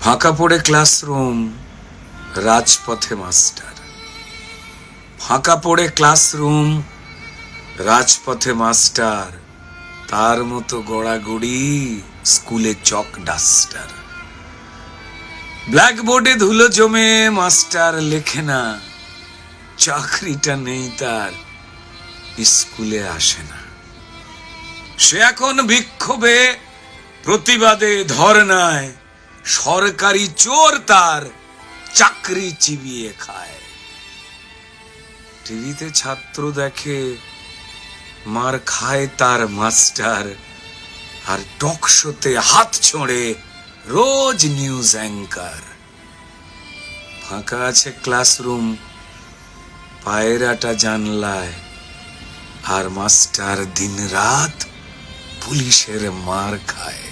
ফাঁকা পড়ে ক্লাসরুম, রাজপথে মাস্টার। ফাঁকা পড়ে ক্লাসরুম, রাজপথে মাস্টার। তার মতো গড়াগড়ি স্কুলে চক ডাস্টার। ব্ল্যাকবোর্ডে ধুলো জমে মাস্টার লেখে না, চাকরিটা নেই তার, স্কুলে আসে না। সে এখন বিক্ষোভে, প্রতিবাদে, ধর্নায়। সরকারি চোর তার, চাকরি চিবিয়ে খায়। টিভিতে ছাত্র দেখে, মার খায় তার মাস্টার। আর টক শোতে হাত ছোঁড়ে রোজ নিউজ অ্যাঙ্কার। ফাঁকা আছে ক্লাসরুম, পায়রাটা জানলায়। আর মাস্টার দিন রাত পুলিশের মার খায়।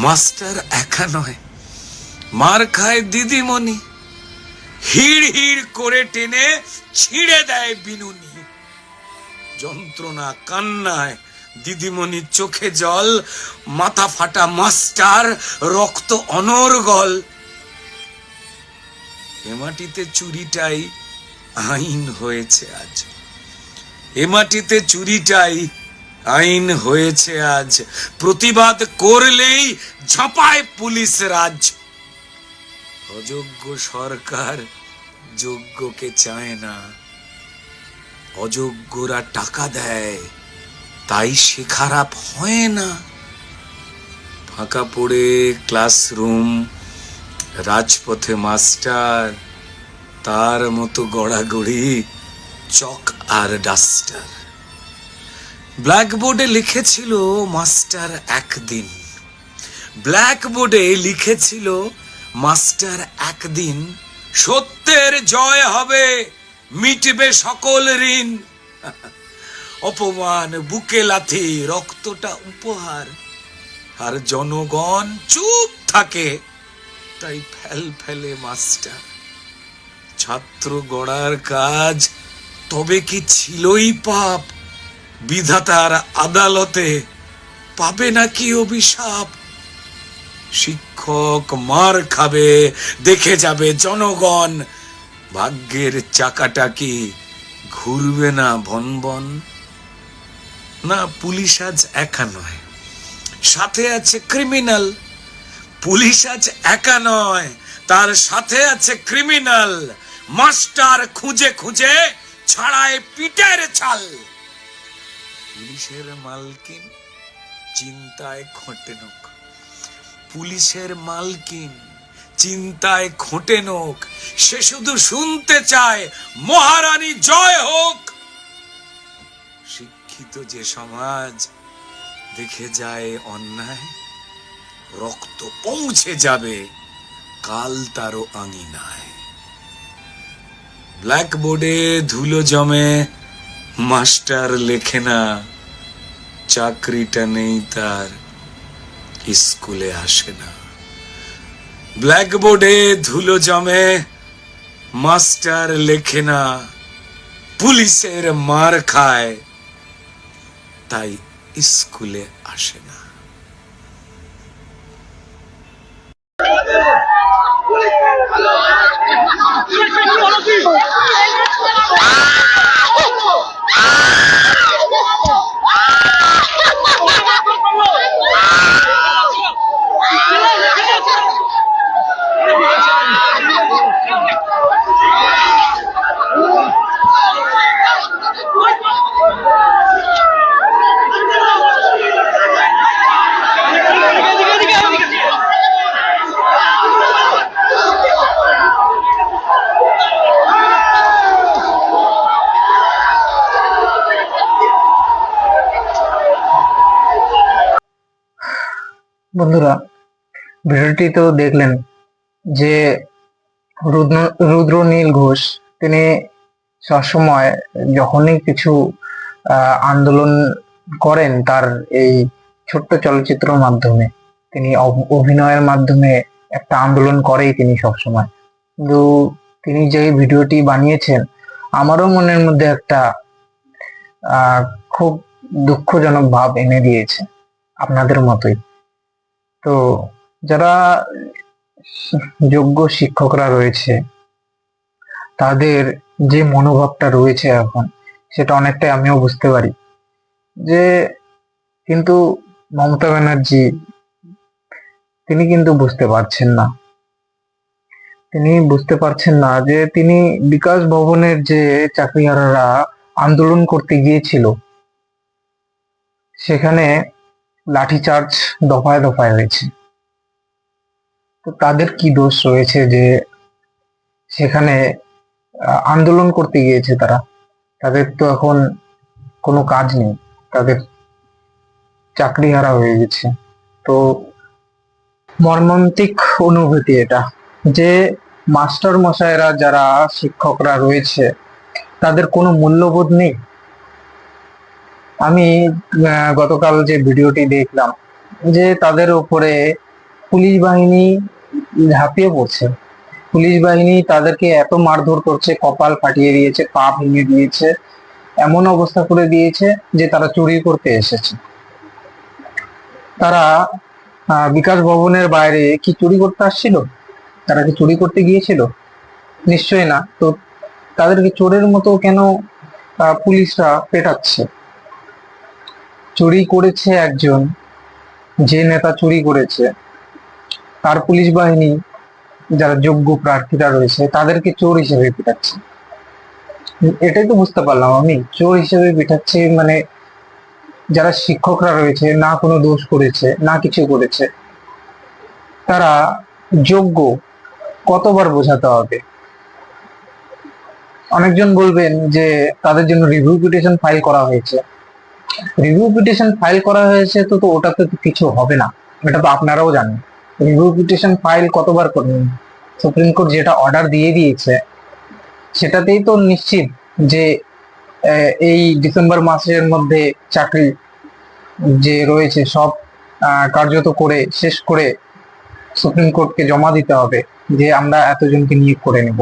মাস্টার একা নয়, মার খায় দিদিমণি। হিড় হিড় করে টেনে ছিঁড়ে দেয় বিনুনি। যন্ত্রণা কান্নায় দিদিমণির চোখে জল, মাথা ফাটা মাস্টার, রক্ত অনর্গল। এ মাটিতে চুরিটাই আইন হয়েছে আজ। এ মাটিতে চুরিটাই আইন হয়েছে আজ। প্রতিবাদ করলেই ঝাঁপায় পুলিশ রাজ। অযোগ্য সরকার যোগ্যকে চায় না, অযোগ্যরা টাকা দেয়, তাই সে খারাপ হয় না। ফাঁকা পড়ে ক্লাসরুম, রাজপথে মাস্টার। তার মতো গড়াগড়ি চক আর ডাস্টার। ব্ল্যাকবোর্ডে লিখেছিল মাস্টার একদিন। ব্ল্যাকবোর্ডে লিখেছিল মাস্টার একদিন, সত্যের জয় হবে, মিটবে সকল ঋণ। অপমান বুকে লাথি, রক্তটা উপহার। আর জনগণ চুপ থাকে, তাই ফেল ফেলে মাস্টার। ছাত্র গড়ার কাজ তবে কি ছিলই পাপ? বিধাতার আদালতে পাবে নাকি অভিশাপ? শিক্ষক মার খাবে, দেখে যাবে জনগণ। ভাগ্যের চাকাটা কি ঘুরবে না ভনবন? না, পুলিশ আজ একা নয়, সাথে আছে ক্রিমিনাল। পুলিশ আজ একা নয়, তার সাথে আছে ক্রিমিনাল। মাস্টার খুঁজে খুঁজে ছাড়ায় পিটের ছাল। পুলিশের মালকিন চিন্তায় খোঁটে নোক। পুলিশের মালকিন চিন্তায় খোঁটে নোক। সে শুধু শুনতে চায় মহারানী জয় হোক। শিক্ষিত যে সমাজ দেখে যায় অন্যায়, রক্ত পৌঁছে যাবে কাল তারও আঙিনায়। ব্ল্যাকবোর্ডে ধুলো জমে মাস্টার লেখে না, চাকরিটা নেই তার, স্কুলে আসে না। ব্ল্যাকবোর্ডে ধুলো জমে মাস্টার লেখে না, পুলিশের মার খায়, তাই স্কুলে আসে না। বন্ধুরা, ভিডিওটি তো দেখলেন যে রুদ্রনীল ঘোষ তিনি সবসময় যখনই কিছু আন্দোলন করেন তার এই ছোট্ট চলচ্চিত্রের মাধ্যমে, তিনি অভিনয়ের মাধ্যমে একটা আন্দোলন করেই তিনি সবসময়। কিন্তু তিনি যে ভিডিওটি বানিয়েছেন, আমারও মনের মধ্যে একটা খুব দুঃখজনক ভাব এনে দিয়েছে, আপনাদের মতোই। তো যারা যোগ্য শিক্ষকরা রয়েছে তাদের যে মনোভাবটা রয়েছে এখন, সেটা অনেকটাই আমিও বুঝতে পারি। যে কিন্তু মমতা ব্যানার্জি তিনি কিন্তু বুঝতে পারছেন না, তিনি বুঝতে পারছেন না যে তিনি বিকাশ ভবনের যে চাকরিহারারা আন্দোলন করতে গিয়েছিল, সেখানে লাঠিচার্জ দফায় দফায় হয়েছে। তো তাদের কি দোষ রয়েছে যে সেখানে আন্দোলন করতে গিয়েছে তারা? তাদের তো এখন কোনো কাজ নেই, তাদের চাকরিহারা হয়ে গেছে। তো মর্মান্তিক অনুভূতি এটা, যে মাস্টার মশাইরা যারা শিক্ষকরা রয়েছে তাদের কোনো মূল্যবোধ নেই। আমি গতকাল যে ভিডিওটি দেখলাম, যে তাদের উপরে পুলিশ বাহিনী ঝাঁপিয়ে পড়ছে, পুলিশ বাহিনী তাদেরকে এত মারধর করছে, কপাল ফাটিয়ে দিয়েছে, পা ভেঙে দিয়েছে, এমন অবস্থা করে দিয়েছে যে তারা চুরি করতে এসেছে। তারা বিকাশ ভবনের বাইরে কি চুরি করতে আসছিল? তারা কি চুরি করতে গিয়েছিল? নিশ্চয়ই না। তো তাদেরকে চোরের মতো কেন পুলিশরা পেটাচ্ছে? চুরি করেছে একজন, যে নেতা চুরি করেছে, তার পুলিশ বাহিনী যারা যোগ্য প্রার্থীরা রয়েছে তাদেরকে চোর হিসেবে পেটাচ্ছে। এটাই তো বুঝতে পারলাম আমি, চোর হিসেবে পেটাচ্ছে মানে যারা শিক্ষকরা রয়েছে, না কোনো দোষ করেছে, না কিছু করেছে, তারা যোগ্য, কতবার বোঝাতে হবে? অনেকজন বলবেন যে তাদের জন্য রিভিউ পিটিশন ফাইল করা হয়েছে। রিভিউ পিটিশন ফাইল করা হয়েছে তো তো ওটাতে তো কিছু হবে না, এটা তো আপনারাও জানেন। রিভিউ পিটিশন ফাইল কতবার করবেন? সুপ্রিম কোর্ট যেটা অর্ডার দিয়ে দিয়েছে সেটাতেই তো নিশ্চিত যে এই ডিসেম্বর মাসের মধ্যে চাকরি যে রয়েছে সব কার্যত করে শেষ করে সুপ্রিম কোর্টকে জমা দিতে হবে, যে আমরা এতজনকে নিয়োগ করে নেব।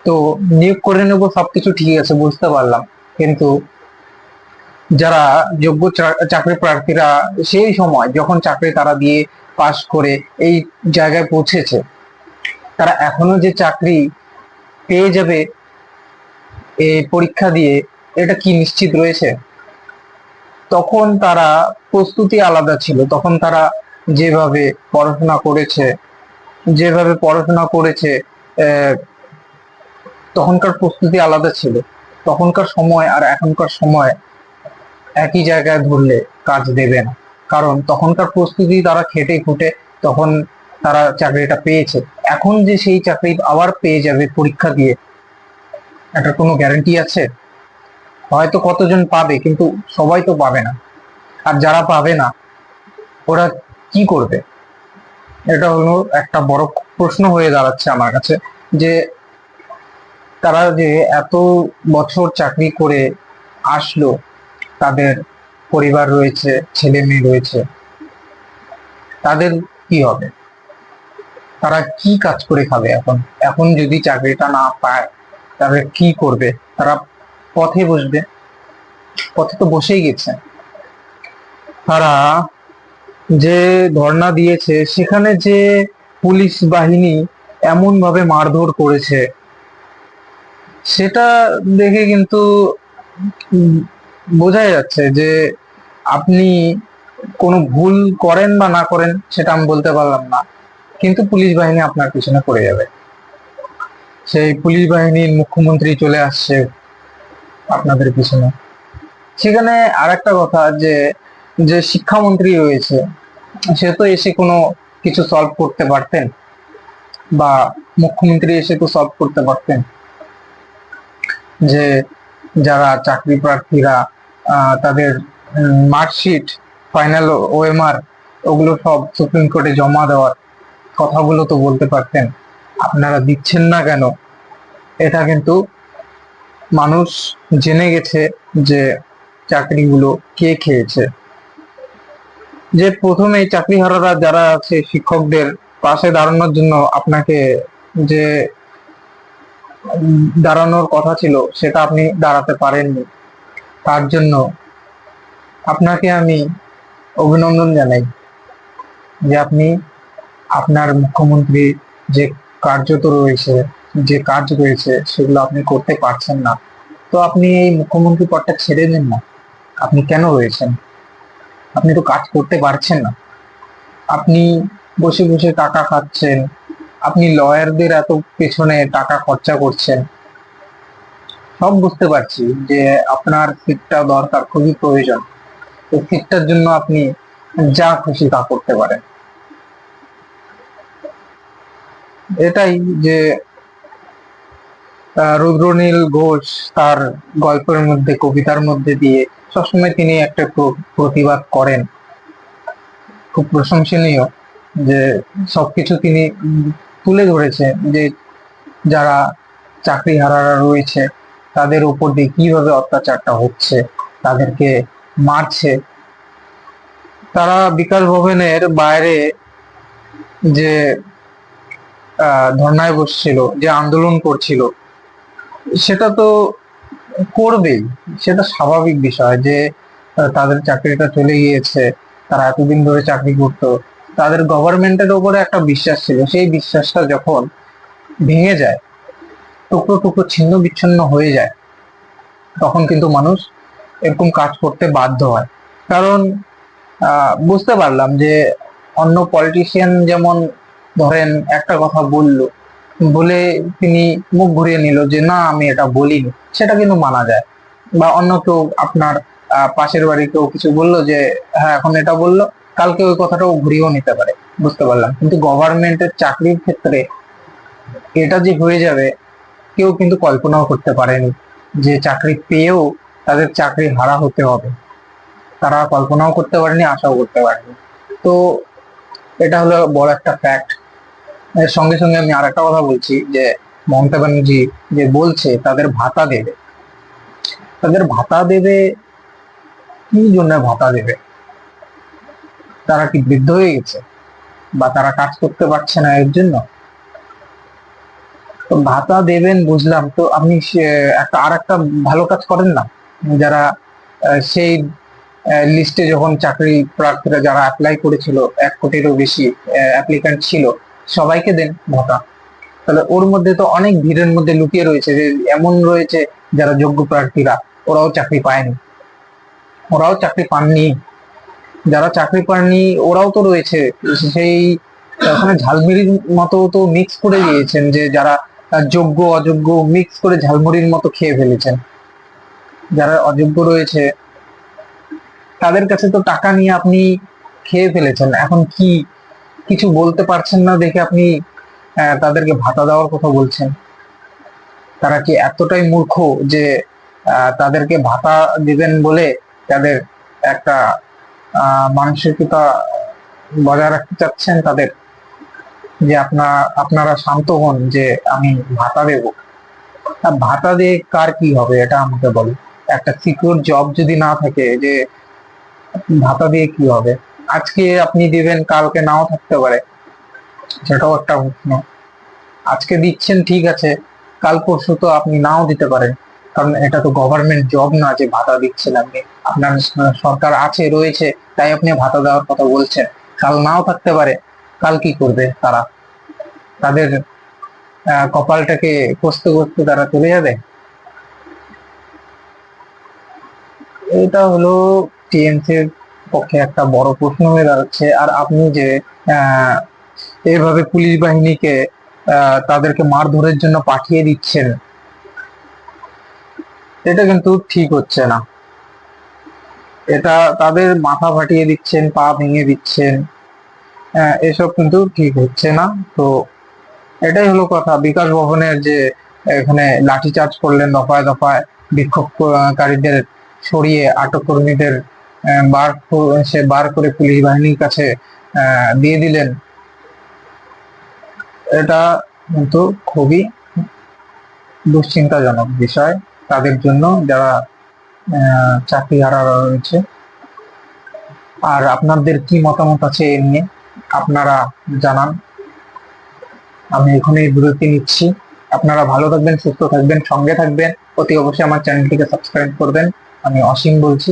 তো নিয়োগ করে নেব, সবকিছু ঠিক আছে, বুঝতে পারলাম, কিন্তু যারা যোগ্য চাকরি প্রার্থীরা সেই সময় যখন চাকরি তারা দিয়ে পাশ করে এই জায়গায় পৌঁছেছে, তারা এখনো যে চাকরি পেয়ে যাবে এই পরীক্ষা দিয়ে, এটা কি নিশ্চিত রয়েছে? তখন তারা প্রস্তুতি আলাদা ছিল, তখন তারা যেভাবে পড়াশোনা করেছে, যেভাবে পড়াশোনা করেছে তখনকার প্রস্তুতি আলাদা ছিল। তখনকার সময় আর এখনকার সময় একই জায়গায় ধরলে কাজ দেবে না, কারণ তখনকার প্রস্তুতি তারা খেটে খুঁটে তখন তারা চাকরিটা পেয়েছে। এখন যে সেই চাকরি আবার পেয়ে যাবে পরীক্ষা দিয়ে, এটার কোনো গ্যারান্টি আছে? হয়তো কতজন পাবে, কিন্তু সবাই তো পাবে না। আর যারা পাবে না ওরা কি করবে? এটা হলো একটা বড় প্রশ্ন হয়ে দাঁড়াচ্ছে আমার কাছে, যে তারা যে এত বছর চাকরি করে আসলো, তাদের পরিবার রয়েছে, ছেলে মেয়ে রয়েছে, তাদের কি হবে? তারা কি কাজ করে খাবে এখন? এখন যদি চাকরিটা না পায় তাহলে কি করবে? তারা পথে বসবে, পথে তো বসেই গেছে। তারা যে ধর্ণা দিয়েছে সেখানে যে পুলিশ বাহিনী এমন ভাবে মারধর করেছে, সেটা দেখে কিন্তু বোঝাই যাচ্ছে যে আপনি কোনো ভুল করেন বা না করেন সেটা আমি বলতে পারলাম না, কিন্তু পুলিশ বাহিনী আপনার পিছনে পড়ে যাবে। সেই পুলিশ বাহিনীর মুখ্যমন্ত্রী চলে আসছে আপনাদের পিছনে। সেখানে আর একটা কথা, যে যে শিক্ষামন্ত্রী রয়েছে সে তো এসে কোনো কিছু সলভ করতে পারতেন, বা মুখ্যমন্ত্রী এসে তো সলভ করতে পারতেন, যে যারা চাকরি প্রার্থীরা তাদের মার্কশিট, ফাইনাল ওএমআর, ওগুলো সব সুপ্রিম কোর্টে জমা দেওয়ার কথাগুলো তো বলতে পারতেন। আপনারা দিচ্ছেন না কেন? এটা কিন্তু মানুষ জেনে গেছে যে চাকরিগুলো কে খেয়েছে। যে প্রথমে চাকরিহারারা যারা আছে শিক্ষকদের পাশে দাঁড়ানোর জন্য আপনাকে যে দাঁড়ানোর কথা ছিল সেটা আপনি দাঁড়াতে পারেননি, তার জন্য আপনাকে আমি অভিনন্দন জানাই, যে আপনি আপনার মুখ্যমন্ত্রী যে কার্যত রয়েছে, যে কাজ রয়েছে সেগুলো আপনি করতে পারছেন না, তো আপনি এই মুখ্যমন্ত্রী পদটা ছেড়ে দিন না। আপনি কেন রয়েছেন? আপনি তো কাজ করতে পারছেন না। আপনি বসে বসে টাকা খাচ্ছেন, আপনি লয়ারদের এত পেছনে টাকা খরচা করছেন, সব বুঝতে পারছি যে আপনার সিটটা দরকার, খুবই প্রয়োজন। এই সিটটার জন্য আপনি যা খুশি তা করতে পারেন। এটাই যে রুদ্রনীল ঘোষ তার গল্পের মধ্যে, কবিতার মধ্যে দিয়ে সবসময় তিনি একটা প্রতিবাদ করেন, খুব প্রশংসনীয় যে সবকিছু তিনি তুলে ধরেছে যে যারা চাকরিহারারা রয়েছে তাদের উপর দিয়ে কিভাবে অত্যাচারটা হচ্ছে, তাদেরকে মারছে। তারা বিকাশ ভবনের বাইরে যে ধর্নায় বসছিল, যে আন্দোলন করছিল, সেটা তো করবেই, সেটা স্বাভাবিক বিষয় যে তাদের চাকরিটা চলে গিয়েছে, তারা এতদিন ধরে চাকরি করতো, তাদের গভর্নমেন্টের উপরে একটা বিশ্বাস ছিল, সেই বিশ্বাসটা যখন ভেঙে যায়, টুকরো টুকরো ছিন্ন বিচ্ছিন্ন হয়ে যায়, তখন কিন্তু মানুষ এরকম কাজ করতে বাধ্য হয়। কারণ বুঝতে পারলাম যে অন্য পলিটিশিয়ান যেমন ধরেন একটা কথা বলে তিনি মুখ ঘুরিয়ে নিল যে না আমি এটা বলিনি, সেটা কিন্তু মানা যায়। বা অন্য কেউ আপনার পাশের বাড়ি কেউ কিছু বললো যে হ্যাঁ এখন এটা বললো, কালকে ওই কথাটাও ঘুরিয়েও নিতে পারে, বুঝতে পারলাম। কিন্তু গভর্নমেন্টের চাকরির ক্ষেত্রে এটা যে হয়ে যাবে কেউ কিন্তু কল্পনাও করতে পারেনি, যে চাকরি পেয়েও তাদের চাকরি হারা হতে হবে। তারা কল্পনাও করতে পারেনি, আশাও করতে পারেনি। তো এটা হলো বড় একটা ফ্যাক্ট। এর সঙ্গে সঙ্গে আমি আর একটা কথা বলছি যে মমতা ব্যানার্জি যে বলছে তাদের ভাতা দেবে, তাদের ভাতা দেবে কি জন্য? ভাতা দেবে, তারা কি বৃদ্ধ হয়ে গেছে বা তারা কাজ করতে পারছে না এর জন্য? তো ভাতা দেবেন বুঝলাম, তো আপনি একটা আর একটা ভালো কাজ করেন না, যারা সেই লিস্টে যখন চাকরি প্রার্থীরা যারা অ্যাপ্লাই করেছিল 1 কোটিরও বেশি অ্যাপ্লিক্যান্ট ছিল, সবাইকে দেন ভাতা। তাহলে ওর মধ্যে তো অনেক ভিড়ের মধ্যে লুকিয়ে রয়েছে যে এমন রয়েছে যারা যোগ্য প্রার্থীরা, ওরাও চাকরি পায়নি, ওরাও চাকরি পাননি। যারা চাকরি পাননি ওরাও তো রয়েছে সেই ওখানে ঝালমুড়ির মতো তো মিক্স করে দিয়েছেন, যে যারা যোগ্য অযোগ্য মিক্স করে ঝালমুড়ির মতো খেয়ে ফেলেছেন। যারা অযোগ্য রয়েছে তাদের কাছে তো টাকা নিয়ে আপনি খেয়ে ফেলেছেন, এখন কি কিছু বলতে পারছেন না দেখে আপনি তাদেরকে ভাতা দেওয়ার কথা বলছেন? তারা কি এতটাই মূর্খ যে তাদেরকে ভাতা দিবেন বলে তাদের একটা মানসিকতা বজায় রাখতে চাচ্ছেন তাদের, যে আপনারা শান্ত হন যে আমি ভাতা দেব? ভাতা দিয়ে কার কি হবে এটা আমাকে বলো। একটা সিকিউর জব যদি না থাকে, যে ভাতা দিয়ে কি হবে? আজকে আপনি দিবেন, কালকে নাও থাকতে পারে, সেটাও একটা প্রশ্ন। আজকে দিচ্ছেন ঠিক আছে, কাল পরশু তো আপনি নাও দিতে পারেন, কারণ এটা তো গভর্নমেন্ট জব না যে ভাতা দিচ্ছেন আপনি। আপনার সরকার আছে রয়েছে তাই আপনি ভাতা দেওয়ার কথা বলছেন, কাল নাও থাকতে পারে। কাল কি করবে তারা? তাদের কপালটাকে কষতে কষতে তারা চলে যাবে। এটা হলো টিএমসির পক্ষে একটা বড় প্রশ্ন হয়ে দাঁড়াচ্ছে। আর আপনি যে আহ এইভাবে পুলিশ বাহিনীকে তাদেরকে মারধরের জন্য পাঠিয়ে দিচ্ছেন, এটা কিন্তু ঠিক হচ্ছে না। এটা তাদের মাথা ফাটিয়ে দিচ্ছেন, পা ভেঙে দিচ্ছেন, এসব কিন্তু ঠিক হচ্ছে না। তো এটাই হলো কথা। বিকাশ ভবনের যে এখানে লাঠিচার্জ করলেন দফায় দফায়, বিক্ষোভকারীদের সরিয়ে আটক কর্মীদের বার করে পুলিশ বাহিনীর কাছে দিয়ে দিলেন, এটা কিন্তু খুবই দুশ্চিন্তাজনক বিষয় তাদের জন্য যারা চাকরিহারারা রয়েছে। আর আপনাদের কি মতামত আছে এ নিয়ে আপনারা জানান। আমি এখনই বিরতি নিচ্ছি। আপনারা ভালো থাকবেন, সুস্থ থাকবেন, সঙ্গে থাকবেন, অতি অবশ্যই আমার চ্যানেলটিকে সাবস্ক্রাইব করবেন। আমি অসীম বলছি।